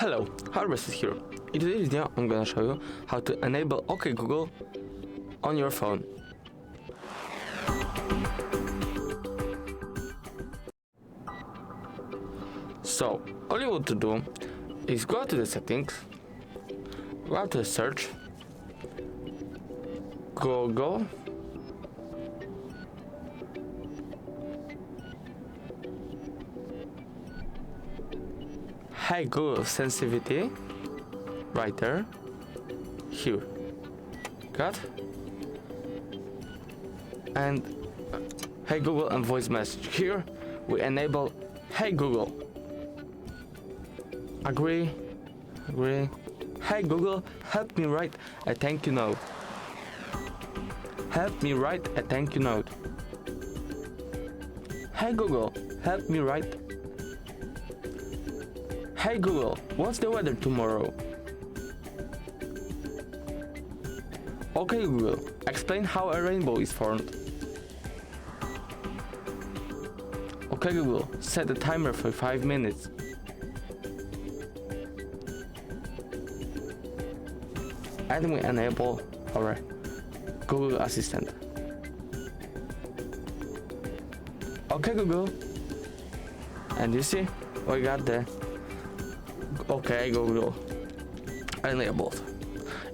Hello, Harvest is here. In today's video I'm gonna show you how to enable OK Google on your phone. So, all you want to do is go to the settings, go to the search, Google, Hey Google sensitivity, right there, here, got, and Hey Google and voice message. Here we enable Hey Google. Agree. Hey Google, help me write a thank you note. Help me write a thank you note. Hey Google, help me write. Hey Google, what's the weather tomorrow? Okay Google, explain how a rainbow is formed. Okay Google, set a timer for 5 minutes. And we enable our Google Assistant. Okay Google, and you see we got the OK Google enabled.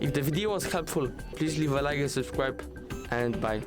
If the video was helpful, please leave a like and subscribe, and bye.